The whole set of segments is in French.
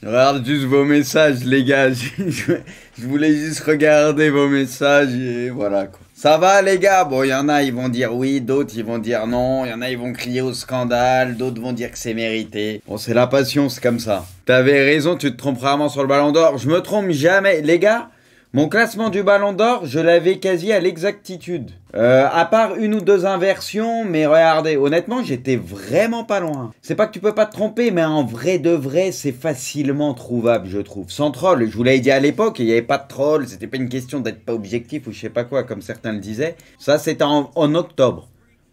Regarde juste vos messages, les gars. Je voulais juste regarder vos messages et voilà quoi. Ça va, les gars? Bon, il y en a, ils vont dire oui, d'autres, ils vont dire non. Il y en a, ils vont crier au scandale. D'autres vont dire que c'est mérité. Bon, c'est la passion, c'est comme ça. T'avais raison, tu te trompes rarement sur le ballon d'or. Je me trompe jamais. Les gars, mon classement du ballon d'or, je l'avais quasi à l'exactitude. À part une ou deux inversions, mais regardez, honnêtement, j'étais vraiment pas loin. C'est pas que tu peux pas te tromper, mais en vrai de vrai, c'est facilement trouvable, je trouve. Sans troll, je vous l'avais dit à l'époque, il n'y avait pas de troll, c'était pas une question d'être pas objectif ou je sais pas quoi, comme certains le disaient. Ça, c'était en octobre.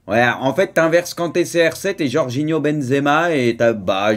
Ouais, en fait, t'inverses Kanté CR7 et Jorginho Benzema et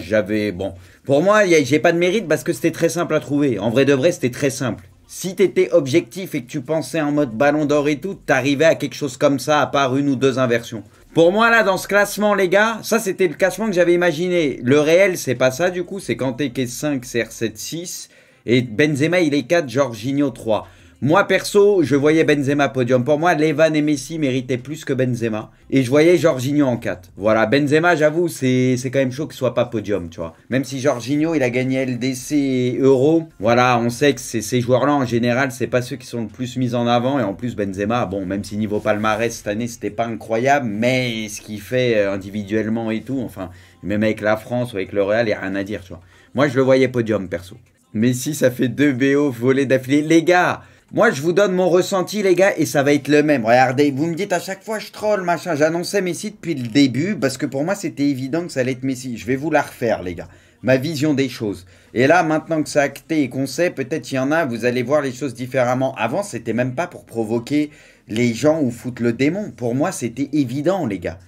j'avais, bon. Pour moi, j'ai pas de mérite parce que c'était très simple à trouver. En vrai de vrai, c'était très simple. Si t'étais objectif et que tu pensais en mode ballon d'or et tout, t'arrivais à quelque chose comme ça à part une ou deux inversions. Pour moi là dans ce classement les gars, ça c'était le classement que j'avais imaginé. Le réel c'est pas ça du coup, c'est Kanté qui est 5, CR7 6 et Benzema il est 4, Jorginho 3. Moi perso, je voyais Benzema podium. Pour moi, Levan et Messi méritaient plus que Benzema. Et je voyais Jorginho en 4. Voilà, Benzema, j'avoue, c'est quand même chaud qu'il soit pas podium, tu vois. Même si Jorginho, il a gagné LDC et Euro. Voilà, on sait que ces joueurs-là, en général, c'est pas ceux qui sont le plus mis en avant. Et en plus, Benzema, bon, même si niveau palmarès cette année, c'était pas incroyable. Mais ce qu'il fait individuellement et tout, enfin, même avec la France ou avec le Real, il n'y a rien à dire, tu vois. Moi, je le voyais podium, perso. Messi, ça fait 2 BO volés d'affilée. Les gars! Moi, je vous donne mon ressenti, les gars, et ça va être le même. Regardez, vous me dites à chaque fois, je troll, machin. J'annonçais Messi depuis le début, parce que pour moi, c'était évident que ça allait être Messi. Je vais vous la refaire, les gars. Ma vision des choses. Et là, maintenant que c'est acté et qu'on sait, peut-être il y en a, vous allez voir les choses différemment. Avant, c'était même pas pour provoquer les gens ou foutre le démon. Pour moi, c'était évident, les gars.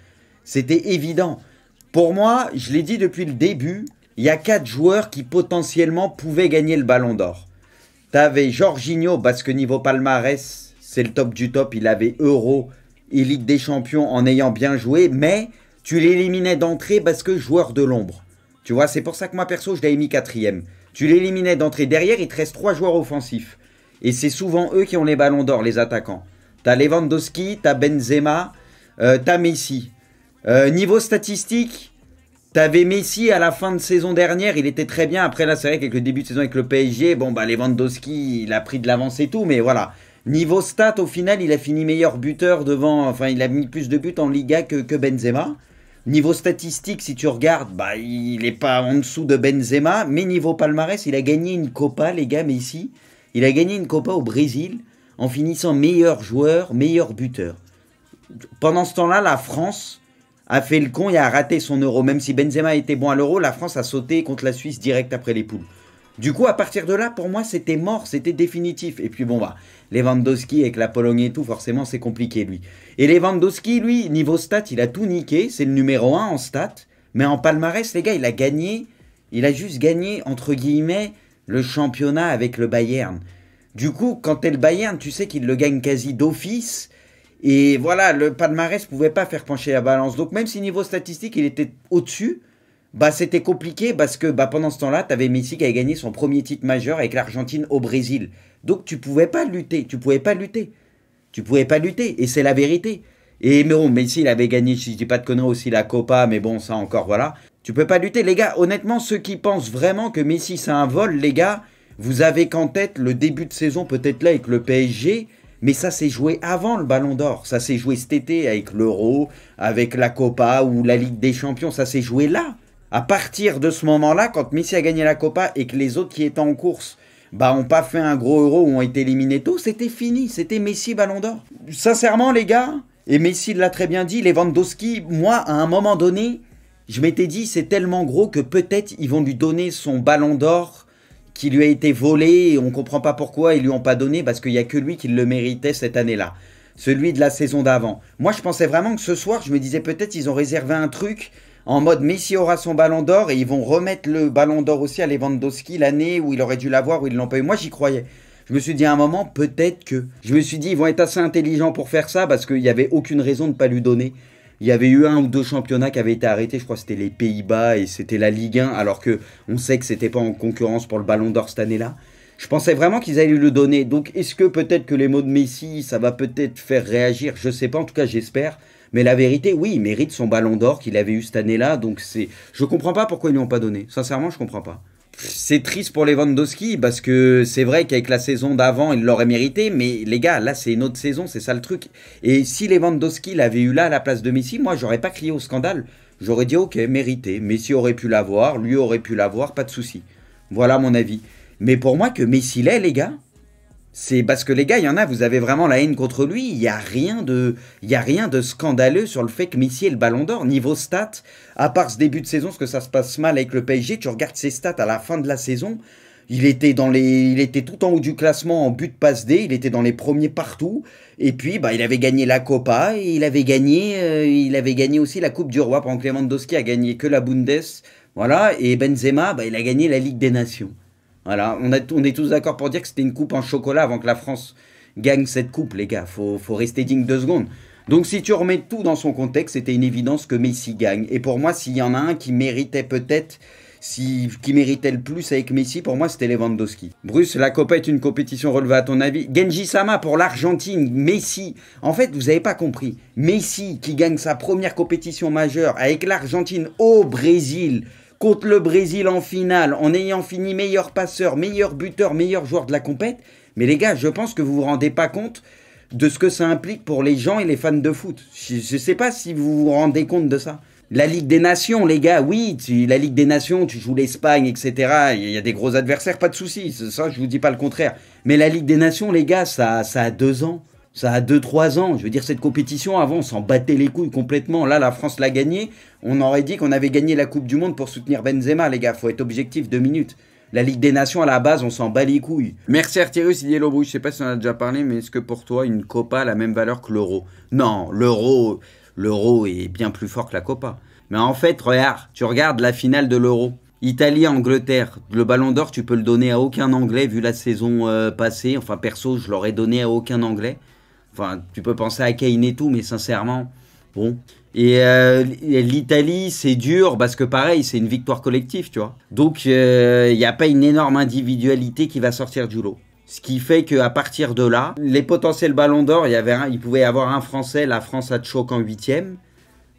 C'était évident. Pour moi, je l'ai dit depuis le début, il y a 4 joueurs qui potentiellement pouvaient gagner le ballon d'or. T'avais Jorginho, parce que niveau palmarès, c'est le top du top. Il avait Euro et Ligue des Champions en ayant bien joué. Mais tu l'éliminais d'entrée parce que joueur de l'ombre. Tu vois, c'est pour ça que moi, perso, je l'avais mis 4ème. Tu l'éliminais d'entrée. Derrière, il te reste 3 joueurs offensifs. Et c'est souvent eux qui ont les ballons d'or, les attaquants. T'as Lewandowski, t'as Benzema, t'as Messi. Niveau statistique... T'avais Messi à la fin de saison dernière, il était très bien. Après là, c'est vrai qu'avec le début de saison avec le PSG, bon bah Lewandowski, il a pris de l'avance et tout, mais voilà. Niveau stats, au final, il a fini meilleur buteur devant, enfin il a mis plus de buts en Liga que Benzema. Niveau statistique, si tu regardes, bah il est pas en dessous de Benzema, mais niveau palmarès, il a gagné une Copa, les gars, Messi. Il a gagné une Copa au Brésil en finissant meilleur joueur, meilleur buteur. Pendant ce temps-là, la France a fait le con et a raté son euro. Même si Benzema était bon à l'euro, la France a sauté contre la Suisse direct après les poules. Du coup, à partir de là, pour moi, c'était mort, c'était définitif. Et puis bon, bah, Lewandowski avec la Pologne et tout, forcément, c'est compliqué, lui. Et Lewandowski, lui, niveau stats, il a tout niqué. C'est le numéro 1 en stats. Mais en palmarès, les gars, il a gagné. Il a juste gagné, entre guillemets, le championnat avec le Bayern. Du coup, quand t'es le Bayern, tu sais qu'il le gagne quasi d'office. Et voilà, le palmarès pouvait pas faire pencher la balance. Donc même si niveau statistique, il était au-dessus, bah c'était compliqué parce que bah, pendant ce temps-là, tu avais Messi qui avait gagné son premier titre majeur avec l'Argentine au Brésil. Donc tu pouvais pas lutter, tu pouvais pas lutter. Tu pouvais pas lutter, et c'est la vérité. Et mais bon, Messi, il avait gagné, si je dis pas de conneries, aussi la Copa, mais bon, ça encore, voilà. Tu peux pas lutter, les gars. Honnêtement, ceux qui pensent vraiment que Messi, c'est un vol, les gars, vous avez qu'en tête le début de saison, peut-être là, avec le PSG. Mais ça s'est joué avant le Ballon d'Or. Ça s'est joué cet été avec l'Euro, avec la Copa ou la Ligue des Champions. Ça s'est joué là. À partir de ce moment-là, quand Messi a gagné la Copa et que les autres qui étaient en course bah, ont pas fait un gros Euro ou ont été éliminés tôt, c'était fini. C'était Messi Ballon d'Or. Sincèrement, les gars, et Messi l'a très bien dit, Lewandowski, moi, à un moment donné, je m'étais dit, c'est tellement gros que peut-être ils vont lui donner son Ballon d'Or qui lui a été volé, et on ne comprend pas pourquoi ils lui ont pas donné, parce qu'il n'y a que lui qui le méritait cette année-là. Celui de la saison d'avant. Moi, je pensais vraiment que ce soir, je me disais peut-être ils ont réservé un truc en mode Messi aura son ballon d'or, et ils vont remettre le ballon d'or aussi à Lewandowski l'année où il aurait dû l'avoir, où ils ne l'ont pas eu. Moi, j'y croyais. Je me suis dit à un moment, peut-être que... Je me suis dit, ils vont être assez intelligents pour faire ça, parce qu'il n'y avait aucune raison de ne pas lui donner. Il y avait eu 1 ou 2 championnats qui avaient été arrêtés, je crois que c'était les Pays-Bas et c'était la Ligue 1, alors que on sait que c'était pas en concurrence pour le Ballon d'Or cette année-là. Je pensais vraiment qu'ils allaient le donner. Donc est-ce que peut-être que les mots de Messi, ça va peut-être faire réagir? Je sais pas, en tout cas j'espère. Mais la vérité, oui, il mérite son Ballon d'Or qu'il avait eu cette année-là. Donc je comprends pas pourquoi ils lui ont pas donné. Sincèrement, je comprends pas. c'est triste pour Lewandowski parce que c'est vrai qu'avec la saison d'avant, il l'aurait mérité. Mais les gars, là, c'est une autre saison, c'est ça le truc. Et si Lewandowski l'avait eu là à la place de Messi, moi, j'aurais pas crié au scandale. J'aurais dit, ok, mérité. Messi aurait pu l'avoir, lui aurait pu l'avoir, pas de souci. Voilà mon avis. Mais pour moi, que Messi l'est, les gars, c'est parce que les gars, il y en a, vous avez vraiment la haine contre lui. Il y a rien de scandaleux sur le fait que Messi ait le ballon d'or. Niveau stats, à part ce début de saison, parce que ça se passe mal avec le PSG, tu regardes ses stats à la fin de la saison, il était tout en haut du classement en but passe D, il était dans les premiers partout. Et puis, bah, il avait gagné la Copa, et il avait gagné aussi la Coupe du Roi. Pendant que Lewandowski a gagné que la Bundes. Voilà, et Benzema, bah, il a gagné la Ligue des Nations. Voilà, on est tous d'accord pour dire que c'était une coupe en chocolat avant que la France gagne cette coupe, les gars. Faut rester digne 2 secondes. Donc si tu remets tout dans son contexte, c'était une évidence que Messi gagne. Et pour moi, s'il y en a un qui méritait peut-être, qui méritait le plus avec Messi, pour moi, c'était Lewandowski. Bruce, la Copa est une compétition relevée à ton avis? Genji Sama pour l'Argentine, Messi. En fait, vous n'avez pas compris. Messi qui gagne sa première compétition majeure avec l'Argentine au Brésil, contre le Brésil en finale, en ayant fini meilleur passeur, meilleur buteur, meilleur joueur de la compète. Mais les gars, je pense que vous vous rendez pas compte de ce que ça implique pour les gens et les fans de foot. Je ne sais pas si vous vous rendez compte de ça. La Ligue des Nations, les gars, oui, la Ligue des Nations, tu joues l'Espagne, etc. Il y a des gros adversaires, pas de souci. Ça, je vous dis pas le contraire. Mais la Ligue des Nations, les gars, ça a 2 ans. Ça a 2-3 ans. Je veux dire, cette compétition, avant, on s'en battait les couilles complètement. Là, la France l'a gagnée. On aurait dit qu'on avait gagné la Coupe du Monde pour soutenir Benzema, les gars. Faut être objectif, 2 minutes. La Ligue des Nations, à la base, on s'en bat les couilles. Merci Artyrus, il dit Hello Bruce. Je sais pas si on en a déjà parlé, mais est-ce que pour toi, une Copa a la même valeur que l'euro? Non, l'euro est bien plus fort que la Copa. Mais en fait, regarde, tu regardes la finale de l'euro. Italie-Angleterre, le ballon d'or, tu peux le donner à aucun Anglais vu la saison passée. Enfin, perso, je l'aurais donné à aucun Anglais. Enfin, tu peux penser à Kane et tout, mais sincèrement, bon. Et l'Italie, c'est dur parce que pareil, c'est une victoire collective, tu vois. Donc, il n'y a pas une énorme individualité qui va sortir du lot. Ce qui fait qu'à partir de là, les potentiels ballons d'or, il pouvait y avoir un Français, la France a choc en 8e.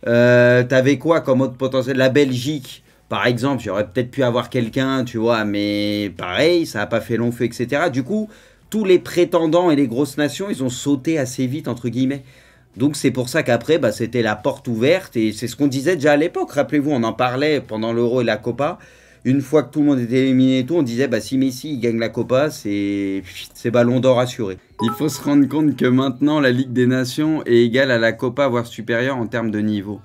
T'avais quoi comme autre potentiel? La Belgique, par exemple, j'aurais peut-être pu avoir quelqu'un, tu vois, mais pareil, ça n'a pas fait long feu, etc. Du coup, tous les prétendants et les grosses nations, ils ont sauté assez vite, entre guillemets. Donc c'est pour ça qu'après, bah, c'était la porte ouverte, et c'est ce qu'on disait déjà à l'époque. Rappelez-vous, on en parlait pendant l'Euro et la Copa. Une fois que tout le monde était éliminé et tout, on disait, bah, si Messi il gagne la Copa, c'est ballon d'or assuré. Il faut se rendre compte que maintenant, la Ligue des Nations est égale à la Copa, voire supérieure en termes de niveau.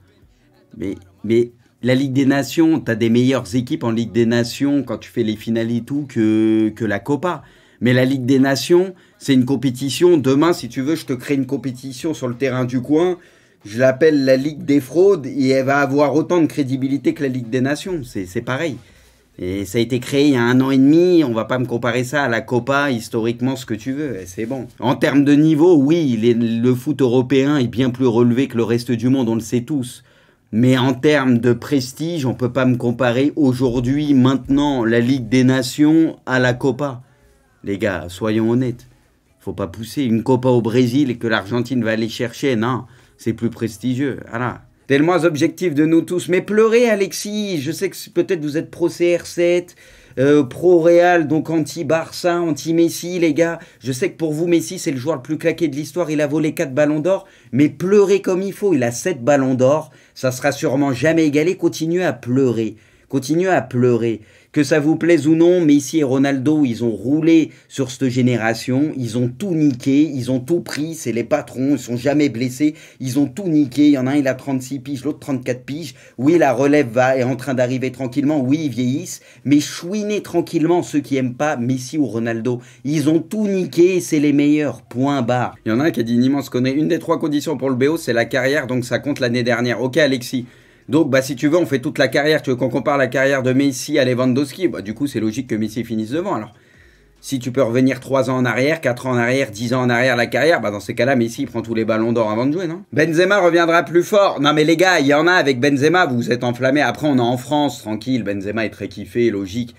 Mais la Ligue des Nations, t'as des meilleures équipes en Ligue des Nations quand tu fais les finales et tout que la Copa. Mais la Ligue des Nations, c'est une compétition. Demain, si tu veux, je te crée une compétition sur le terrain du coin. Je l'appelle la Ligue des fraudes et elle va avoir autant de crédibilité que la Ligue des Nations. C'est pareil. Et ça a été créé il y a 1 an et demi. On va pas me comparer ça à la Copa, historiquement, ce que tu veux. C'est bon. En termes de niveau, oui, le foot européen est bien plus relevé que le reste du monde. On le sait tous. Mais en termes de prestige, on peut pas me comparer aujourd'hui, maintenant, la Ligue des Nations à la Copa. Les gars, soyons honnêtes. Faut pas pousser une Copa au Brésil et que l'Argentine va aller chercher. Non, c'est plus prestigieux. Voilà. T'es le moins objectif de nous tous. Mais pleurez, Alexis. Je sais que peut-être vous êtes pro CR7, pro Real, donc anti-Barça, anti-Messi, les gars. Je sais que pour vous, Messi, c'est le joueur le plus claqué de l'histoire. Il a volé 4 ballons d'or. Mais pleurez comme il faut. Il a 7 ballons d'or. Ça sera sûrement jamais égalé. Continuez à pleurer. Continuez à pleurer. Que ça vous plaise ou non, Messi et Ronaldo, ils ont roulé sur cette génération, ils ont tout niqué, ils ont tout pris, c'est les patrons, ils sont jamais blessés, ils ont tout niqué, il y en a un, il a 36 piges, l'autre 34 piges, oui, la relève est en train d'arriver tranquillement, oui, ils vieillissent, mais chouinez tranquillement ceux qui aiment pas Messi ou Ronaldo, ils ont tout niqué, c'est les meilleurs, point barre. Il y en a un qui a dit une immense connerie, une des 3 conditions pour le BO, c'est la carrière, donc ça compte l'année dernière. Ok Alexis. Donc, bah, si tu veux, on fait toute la carrière. Tu veux qu'on compare la carrière de Messi à Lewandowski? Bah, du coup, c'est logique que Messi finisse devant. Alors, si tu peux revenir 3 ans en arrière, 4 ans en arrière, 10 ans en arrière la carrière, bah, dans ces cas-là, Messi prend tous les ballons d'or avant de jouer, non? Benzema reviendra plus fort. Non, mais les gars, il y en a avec Benzema, vous vous êtes enflammés. Après, on est en France, tranquille. Benzema est très kiffé, logique.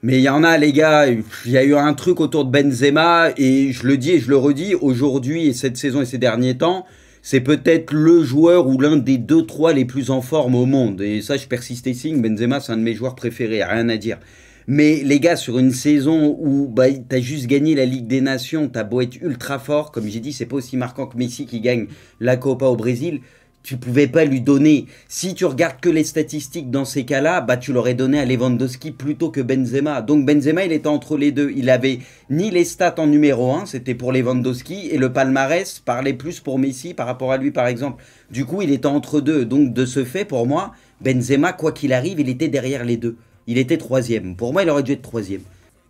Mais il y en a, les gars, il y a eu un truc autour de Benzema, et je le dis et je le redis, aujourd'hui et cette saison et ces derniers temps, c'est peut-être le joueur ou l'un des 2-3 les plus en forme au monde. Et ça, je persiste et signe. Benzema, c'est un de mes joueurs préférés, rien à dire. Mais les gars, sur une saison où bah, t'as juste gagné la Ligue des Nations, t'as beau être ultra fort, comme j'ai dit, c'est pas aussi marquant que Messi qui gagne la Copa au Brésil. Tu pouvais pas lui donner. Si tu regardes que les statistiques dans ces cas-là, bah tu l'aurais donné à Lewandowski plutôt que Benzema. Donc Benzema, il était entre les deux. Il avait ni les stats en numéro 1, c'était pour Lewandowski, et le palmarès parlait plus pour Messi par rapport à lui, par exemple. Du coup, il était entre deux. Donc de ce fait, pour moi, Benzema, quoi qu'il arrive, il était derrière les deux. Il était troisième. Pour moi, il aurait dû être troisième.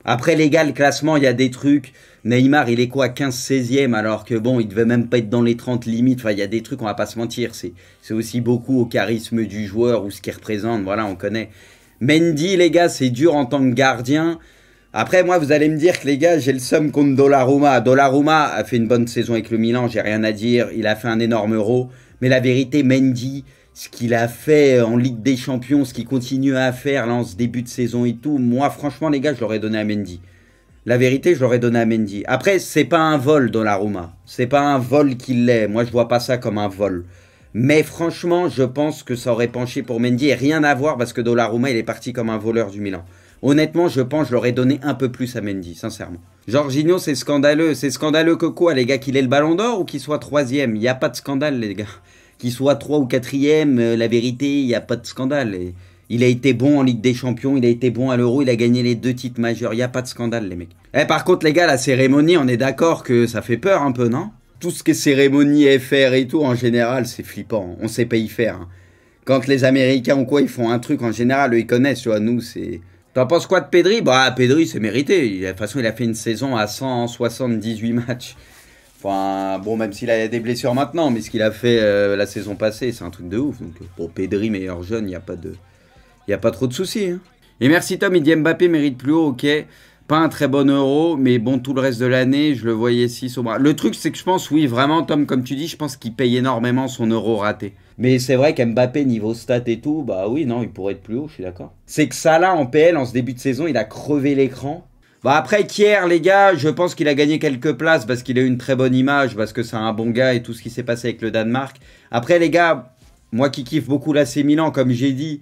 Après, les gars, le classement, il y a des trucs. Neymar, il est quoi, 15-16e, alors que bon, il devait même pas être dans les 30 limites. Enfin, il y a des trucs, on va pas se mentir. C'est aussi beaucoup au charisme du joueur ou ce qu'il représente. Voilà, on connaît. Mendy, les gars, c'est dur en tant que gardien. Après, moi, vous allez me dire que les gars, j'ai le seum contre Donnarumma. Donnarumma a fait une bonne saison avec le Milan, j'ai rien à dire. Il a fait un énorme Euro. Mais la vérité, Mendy, ce qu'il a fait en Ligue des Champions, ce qu'il continue à faire là en ce début de saison et tout, moi, franchement, les gars, je l'aurais donné à Mendy. La vérité, je l'aurais donné à Mendy. Après, c'est pas un vol, Donnarumma. C'est pas un vol qu'il l'est. Moi, je vois pas ça comme un vol. Mais franchement, je pense que ça aurait penché pour Mendy. Et rien à voir parce que Donnarumma, il est parti comme un voleur du Milan. Honnêtement, je pense que je l'aurais donné un peu plus à Mendy, sincèrement. Jorginho, c'est scandaleux. C'est scandaleux que quoi, les gars, qu'il ait le ballon d'or ou qu'il soit troisième? Il n'y a pas de scandale, les gars. Qu'il soit 3 ou 4e, la vérité, il n'y a pas de scandale. Et il a été bon en Ligue des Champions, il a été bon à l'Euro, il a gagné les 2 titres majeurs. Il n'y a pas de scandale, les mecs. Par contre, les gars, la cérémonie, on est d'accord que ça fait peur un peu, non? Tout ce qui est cérémonie FR et tout, en général, c'est flippant. On sait pas y faire. Hein. Quand les Américains ou quoi, ils font un truc, en général, eux, ils connaissent. Tu vois, nous, c'est... T'en penses quoi de Pedri? Bah, Pedri, c'est mérité. De toute façon, il a fait une saison à 178 matchs. Enfin, bon, même s'il a des blessures maintenant, mais ce qu'il a fait la saison passée, c'est un truc de ouf. Donc, pour Pedri, meilleur jeune, il n'y a pas trop de soucis. Hein. Et merci Tom, il dit Mbappé mérite plus haut, ok. Pas un très bon Euro, mais bon, tout le reste de l'année, je le voyais 6 au bras. Le truc, c'est que je pense, oui, vraiment, Tom, comme tu dis, je pense qu'il paye énormément son Euro raté. Mais c'est vrai qu'Mbappé, niveau stats et tout, bah oui, non, il pourrait être plus haut, je suis d'accord. C'est que Salah, en PL, en ce début de saison, il a crevé l'écran. Bah après, Kier, les gars, je pense qu'il a gagné quelques places parce qu'il a eu une très bonne image, parce que c'est un bon gars et tout ce qui s'est passé avec le Danemark. Après, les gars, moi qui kiffe beaucoup l'AC Milan, comme j'ai dit,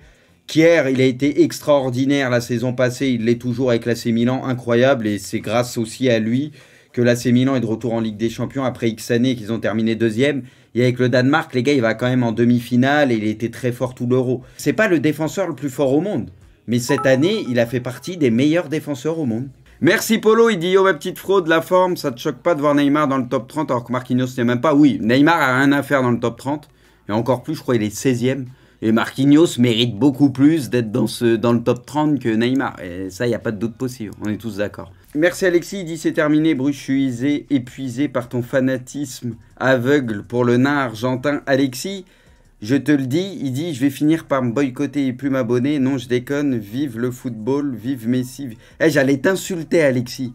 Kier, il a été extraordinaire la saison passée, il l'est toujours avec l'AC Milan, incroyable, et c'est grâce aussi à lui que l'AC Milan est de retour en Ligue des Champions après X années qu'ils ont terminé deuxième. Et avec le Danemark, les gars, il va quand même en demi-finale et il était très fort tout l'Euro. C'est pas le défenseur le plus fort au monde, mais cette année, il a fait partie des meilleurs défenseurs au monde. Merci Polo, il dit yo ma petite fraude, la forme, ça te choque pas de voir Neymar dans le top 30 alors que Marquinhos n'est même pas. Oui, Neymar a rien à faire dans le top 30, et encore plus, je crois il est 16e. Et Marquinhos mérite beaucoup plus d'être dans le top 30 que Neymar. Et ça, il n'y a pas de doute possible, on est tous d'accord. Merci Alexis, il dit c'est terminé, Bruce, je suis épuisé par ton fanatisme aveugle pour le nain argentin. Alexis, je te le dis, il dit je vais finir par me boycotter et plus m'abonner. Non, je déconne, vive le football, vive Messi. J'allais t'insulter Alexis.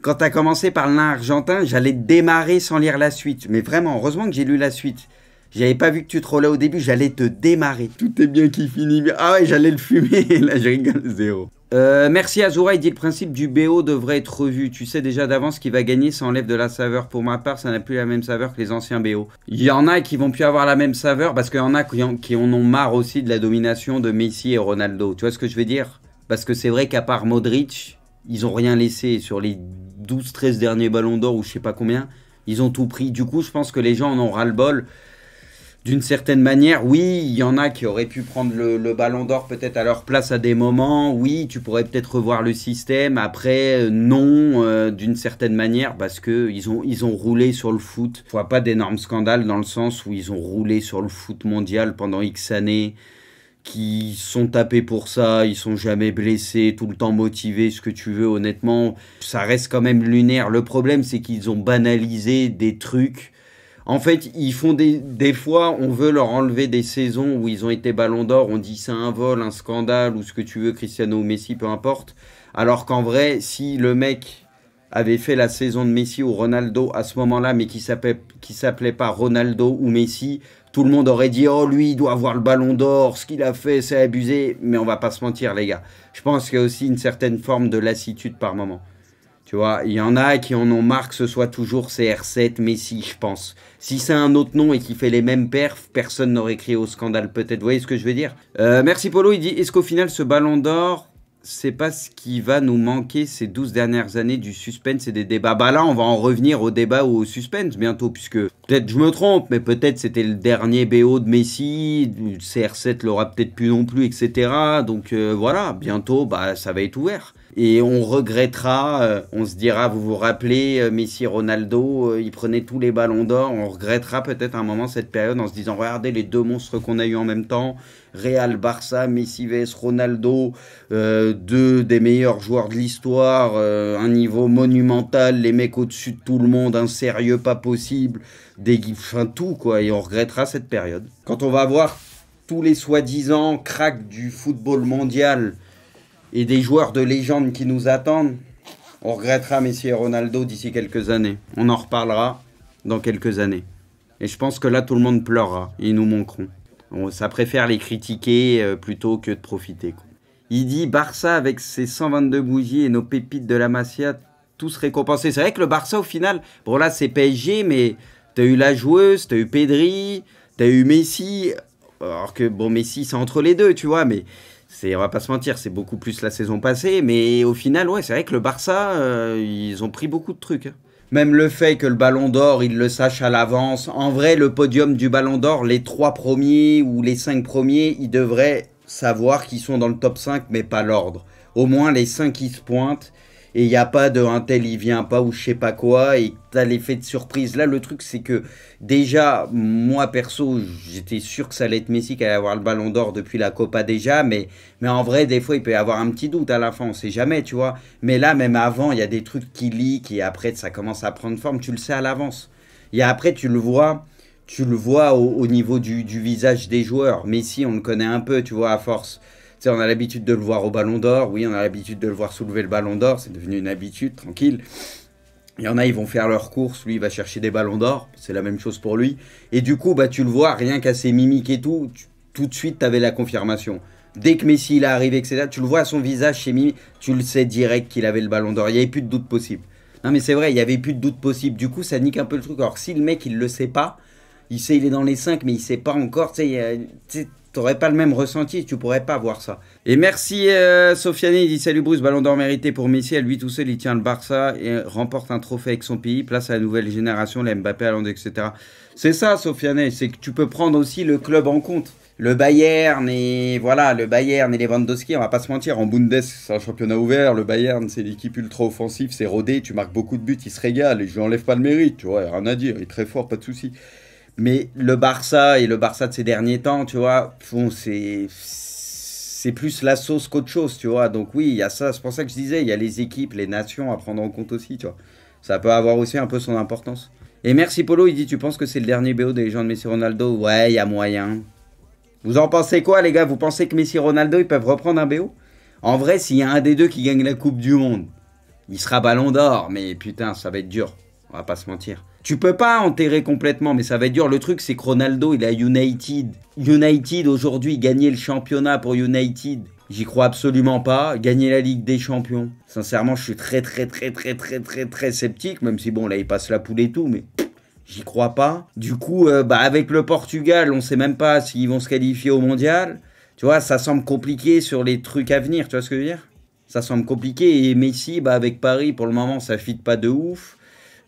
Quand t'as commencé par le nain argentin, j'allais démarrer sans lire la suite. Mais vraiment, heureusement que j'ai lu la suite. J'avais pas vu que tu trollais au début, j'allais te démarrer. Tout est bien qui finit bien. Ah ouais, j'allais le fumer. Là, je rigole, zéro. Merci Azura, il dit le principe du BO devrait être revu. Tu sais déjà d'avance qui va gagner, ça enlève de la saveur. Pour ma part, ça n'a plus la même saveur que les anciens BO. Il y en a qui vont plus avoir la même saveur parce qu'il y en a qui en ont marre aussi de la domination de Messi et Ronaldo. Tu vois ce que je veux dire? Parce que c'est vrai qu'à part Modric, ils ont rien laissé sur les 12-13 derniers ballons d'or ou je sais pas combien. Ils ont tout pris. Du coup, je pense que les gens en ont ras-le-bol. D'une certaine manière, oui, il y en a qui auraient pu prendre le ballon d'or peut-être à leur place à des moments. Oui, tu pourrais peut-être revoir le système. Après, non, d'une certaine manière, parce qu'ils ont roulé sur le foot. Je vois pas d'énormes scandales dans le sens où ils ont roulé sur le foot mondial pendant X années, qui sont tapés pour ça, ils sont jamais blessés, tout le temps motivés, ce que tu veux, honnêtement. Ça reste quand même lunaire. Le problème, c'est qu'ils ont banalisé des trucs. En fait, ils font des fois, on veut leur enlever des saisons où ils ont été ballon d'or, on dit c'est un vol, un scandale, ou ce que tu veux, Cristiano ou Messi, peu importe. Alors qu'en vrai, si le mec avait fait la saison de Messi ou Ronaldo à ce moment-là, mais qui s'appelait pas Ronaldo ou Messi, tout le monde aurait dit « Oh, lui, il doit avoir le ballon d'or, ce qu'il a fait, c'est abusé. » Mais on va pas se mentir, les gars. Je pense qu'il y a aussi une certaine forme de lassitude par moment. Tu vois, il y en a qui en ont marre que ce soit toujours CR7, Messi, je pense. Si c'est un autre nom et qui fait les mêmes perfs, personne n'aurait crié au scandale peut-être. Vous voyez ce que je veux dire? Merci Polo, il dit, est-ce qu'au final ce ballon d'or c'est pas ce qui va nous manquer ces 12 dernières années du suspense et des débats. Bah là, on va en revenir au débat ou au suspense bientôt, puisque peut-être je me trompe, mais peut-être c'était le dernier BO de Messi, CR7 l'aura peut-être plus non plus, etc. Donc voilà, bientôt, bah ça va être ouvert. Et on regrettera, on se dira, vous vous rappelez, Messi, Ronaldo, ils prenaient tous les ballons d'or, on regrettera peut-être un moment cette période en se disant, regardez les deux monstres qu'on a eu en même temps, Real, Barça, Messi vs Ronaldo, deux des meilleurs joueurs de l'histoire, un niveau monumental, les mecs au-dessus de tout le monde, un sérieux pas possible, enfin tout quoi, et on regrettera cette période. Quand on va voir tous les soi-disant cracks du football mondial et des joueurs de légende qui nous attendent, on regrettera Messi et Ronaldo d'ici quelques années. On en reparlera dans quelques années. Et je pense que là, tout le monde pleurera. Ils nous manqueront. Ça préfère les critiquer plutôt que de profiter, quoi. Il dit Barça avec ses 122 bougies et nos pépites de la Masia, tous récompensés. C'est vrai que le Barça, au final, bon là, c'est PSG, mais t'as eu la joueuse, t'as eu Pedri, t'as eu Messi. Alors que, bon, Messi, c'est entre les deux, tu vois, mais... on va pas se mentir, c'est beaucoup plus la saison passée, mais au final, ouais, c'est vrai que le Barça, ils ont pris beaucoup de trucs. Même le fait que le Ballon d'Or, ils le sachent à l'avance. En vrai, le podium du Ballon d'Or, les 3 premiers ou les 5 premiers, ils devraient savoir qu'ils sont dans le top 5, mais pas l'ordre. Au moins, les 5 qui se pointent, et il n'y a pas de un tel il vient pas ou je sais pas quoi, et t'as l'effet de surprise. Là, le truc, c'est que déjà, moi perso, j'étais sûr que ça allait être Messi qui allait avoir le Ballon d'Or depuis la Copa déjà, mais en vrai, des fois, il peut y avoir un petit doute à la fin, on sait jamais, tu vois. Mais là, même avant, il y a des trucs qui leak, et après, ça commence à prendre forme, tu le sais à l'avance. Et après, tu le vois au niveau du visage des joueurs. Messi, on le connaît un peu, tu vois, à force. Tu sais, on a l'habitude de le voir au Ballon d'Or. Oui, on a l'habitude de le voir soulever le Ballon d'Or. C'est devenu une habitude, tranquille. Il y en a, ils vont faire leurs courses. Lui, il va chercher des ballons d'or. C'est la même chose pour lui. Et du coup, bah, tu le vois, rien qu'à ses mimiques et tout, tout de suite, tu avais la confirmation. Dès que Messi il est arrivé, etc., tu le vois à son visage, chez Mimi, tu le sais direct qu'il avait le Ballon d'Or. Il n'y avait plus de doute possible. Non, mais c'est vrai, il n'y avait plus de doute possible. Du coup, ça nique un peu le truc. Alors, si le mec, il le sait pas, il sait il est dans les 5, mais il sait pas encore, tu sais, t'aurais pas le même ressenti, tu pourrais pas voir ça. Et merci Sofiane, il dit salut Bruce, Ballon d'Or mérité pour Messi, à lui tout seul il tient le Barça et remporte un trophée avec son pays, place à la nouvelle génération, les Mbappé, Haaland, etc. C'est ça Sofiane, c'est que tu peux prendre aussi le club en compte. Le Bayern et voilà, le Bayern et Lewandowski, on va pas se mentir, en Bundes c'est un championnat ouvert, le Bayern c'est l'équipe ultra offensive, c'est rodé, tu marques beaucoup de buts, il se régale et je lui enlève pas le mérite, tu vois, rien à dire, il est très fort, pas de souci. Mais le Barça et le Barça de ces derniers temps, tu vois, c'est plus la sauce qu'autre chose, tu vois. Donc oui, il y a ça, c'est pour ça que je disais, il y a les équipes, les nations à prendre en compte aussi, tu vois. Ça peut avoir aussi un peu son importance. Et merci Polo, il dit, tu penses que c'est le dernier BO des gens de Messi Ronaldo? Ouais, il y a moyen. Vous en pensez quoi les gars? Vous pensez que Messi Ronaldo, ils peuvent reprendre un BO? En vrai, s'il y a un des deux qui gagne la Coupe du Monde, il sera Ballon d'Or, mais putain, ça va être dur. On va pas se mentir. Tu peux pas enterrer complètement, mais ça va être dur. Le truc, c'est que Ronaldo, il est à United. United, aujourd'hui, gagner le championnat pour United, j'y crois absolument pas. Gagner la Ligue des Champions. Sincèrement, je suis très sceptique, même si, bon, là, il passe la poule et tout, mais j'y crois pas. Du coup, avec le Portugal, on sait même pas s'ils vont se qualifier au Mondial. Tu vois, ça semble compliqué sur les trucs à venir, tu vois ce que je veux dire? Ça semble compliqué. Et Messi, avec Paris, pour le moment, ça fit pas de ouf.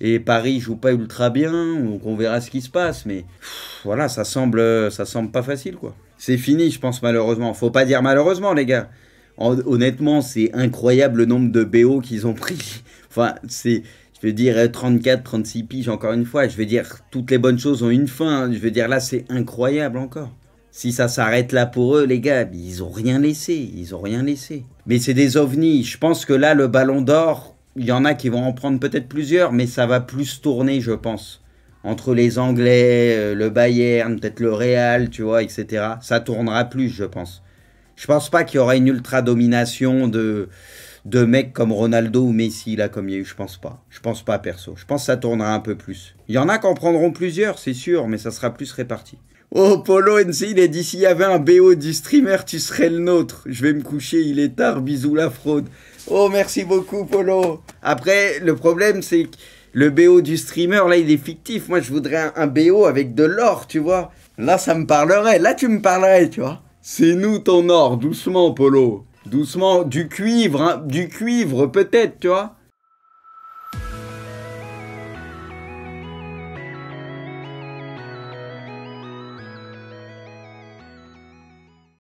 Et Paris joue pas ultra bien, donc on verra ce qui se passe. Mais voilà, ça semble pas facile, quoi. C'est fini, je pense, malheureusement. Faut pas dire malheureusement, les gars. Honnêtement, c'est incroyable le nombre de BO qu'ils ont pris. Enfin, je veux dire, 34, 36 piges, encore une fois. Je veux dire, toutes les bonnes choses ont une fin. Je veux dire, là, c'est incroyable encore. Si ça s'arrête là pour eux, les gars, ils ont rien laissé. Ils ont rien laissé. Mais c'est des ovnis. Je pense que là, le Ballon d'Or... Il y en a qui vont en prendre peut-être plusieurs, mais ça va plus tourner, je pense. Entre les Anglais, le Bayern, peut-être le Real, tu vois, etc. Ça tournera plus, je pense. Je pense pas qu'il y aura une ultra-domination de mecs comme Ronaldo ou Messi, là, comme il y a eu. Je pense pas. Je pense pas, perso. Je pense que ça tournera un peu plus. Il y en a qui en prendront plusieurs, c'est sûr, mais ça sera plus réparti. Oh, Polo NC, il est dit, s'il y avait un BO du streamer, tu serais le nôtre. Je vais me coucher, il est tard, bisous la fraude. Oh, merci beaucoup, Polo. Après, le problème, c'est que le BO du streamer, là, il est fictif. Moi, je voudrais un BO avec de l'or, tu vois. Là, ça me parlerait. Là, tu me parlerais, tu vois. C'est nous ton or, doucement, Polo. Doucement, du cuivre peut-être, tu vois.